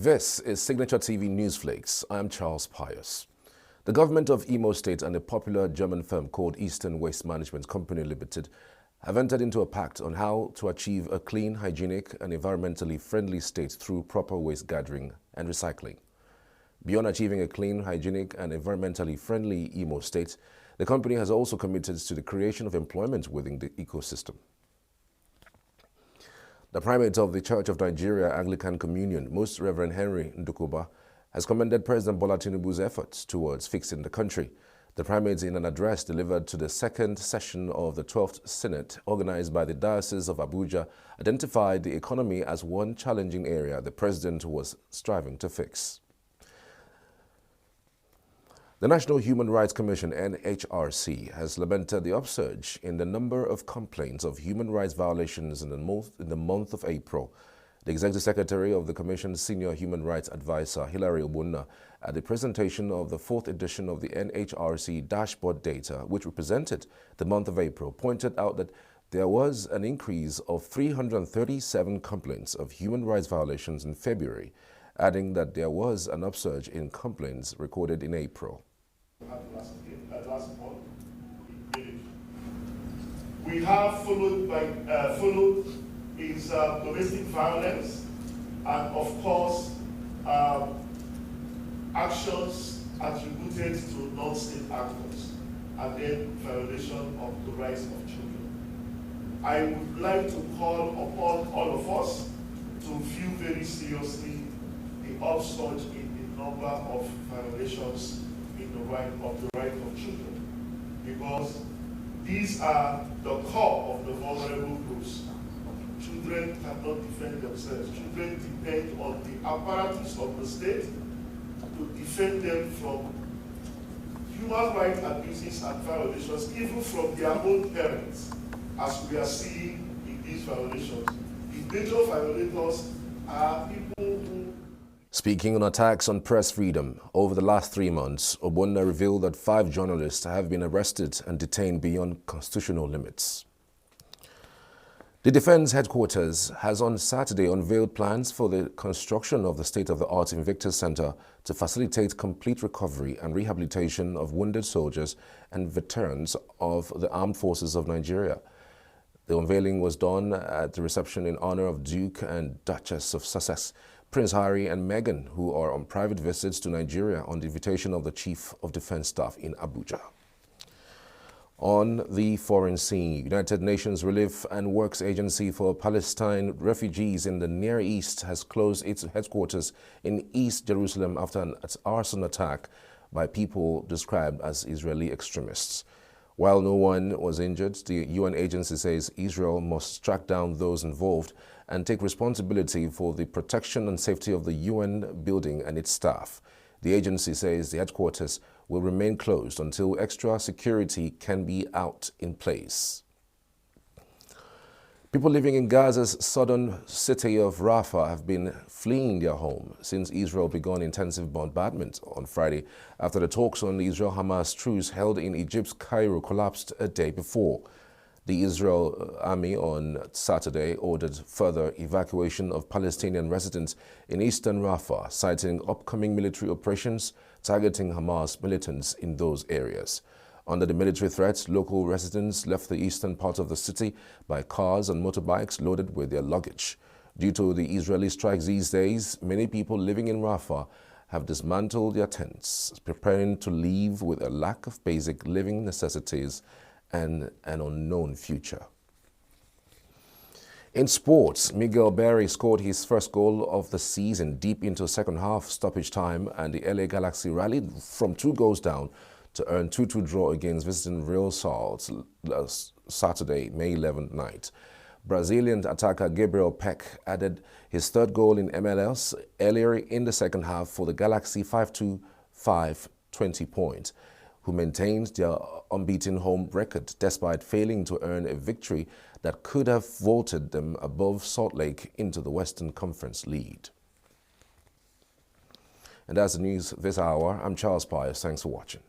This is Signature TV News Flakes. I am Charles Pius. The government of Imo State and a popular German firm called Eastern Waste Management Company Limited have entered into a pact on how to achieve a clean, hygienic and environmentally friendly state through proper waste gathering and recycling. Beyond achieving a clean, hygienic and environmentally friendly Imo State, the company has also committed to the creation of employment within the ecosystem. The primate of the Church of Nigeria Anglican Communion, Most Reverend Henry Ndukuba, has commended President Bola Tinubu's efforts towards fixing the country. The primate, in an address delivered to the second session of the 12th Synod, organized by the Diocese of Abuja, identified the economy as one challenging area the president was striving to fix. The National Human Rights Commission, NHRC, has lamented the upsurge in the number of complaints of human rights violations in the month of April. The Executive Secretary of the Commission's Senior Human Rights Advisor, Hilary Obunna, at the presentation of the 4th edition of the NHRC dashboard data, which represented the month of April, pointed out that there was an increase of 337 complaints of human rights violations in February, adding that there was an upsurge in complaints recorded in April. We have followed is domestic violence and of course actions attributed to non-state actors and then violation of the rights of children. I would like to call upon all of us to view very seriously the upsurge in the number of violations in the right of children, because these are the core of the vulnerable groups. Children cannot defend themselves. Children depend on the apparatus of the state to defend them from human rights abuses and violations, even from their own parents, as we are seeing in these violations. The major violators are people who... Speaking on attacks on press freedom, over the last 3 months, Obunna revealed that 5 journalists have been arrested and detained beyond constitutional limits. The Defense Headquarters has on Saturday unveiled plans for the construction of the state-of-the-art Invictus Center to facilitate complete recovery and rehabilitation of wounded soldiers and veterans of the Armed Forces of Nigeria. The unveiling was done at the reception in honor of Duke and Duchess of Sussex, Prince Harry and Meghan, who are on private visits to Nigeria on the invitation of the Chief of Defense Staff in Abuja. On the foreign scene, United Nations Relief and Works Agency for Palestine refugees in the Near East has closed its headquarters in East Jerusalem after an arson attack by people described as Israeli extremists. While no one was injured, the UN agency says Israel must track down those involved and take responsibility for the protection and safety of the UN building and its staff. The agency says the headquarters will remain closed until extra security can be out in place. People living in Gaza's southern city of Rafah have been fleeing their home since Israel began intensive bombardment on Friday after the talks on the Israel-Hamas truce held in Egypt's Cairo collapsed a day before. The Israel army on Saturday ordered further evacuation of Palestinian residents in eastern Rafah, citing upcoming military operations targeting Hamas militants in those areas. Under the military threat, local residents left the eastern part of the city by cars and motorbikes loaded with their luggage. Due to the Israeli strikes these days, many people living in Rafah have dismantled their tents, preparing to leave with a lack of basic living necessities and an unknown future. In sports, Miguel Berry scored his first goal of the season deep into second half stoppage time, and the LA Galaxy rallied from 2 goals down to earn 2-2 draw against visiting Real Salt last Saturday, May 11th night. Brazilian attacker Gabriel Peck added his 3rd goal in MLS earlier in the second half for the Galaxy 5-2-5 20 points, who maintained their unbeaten home record despite failing to earn a victory that could have vaulted them above Salt Lake into the Western Conference lead. And that's the news this hour. I'm Charles Pius. Thanks for watching.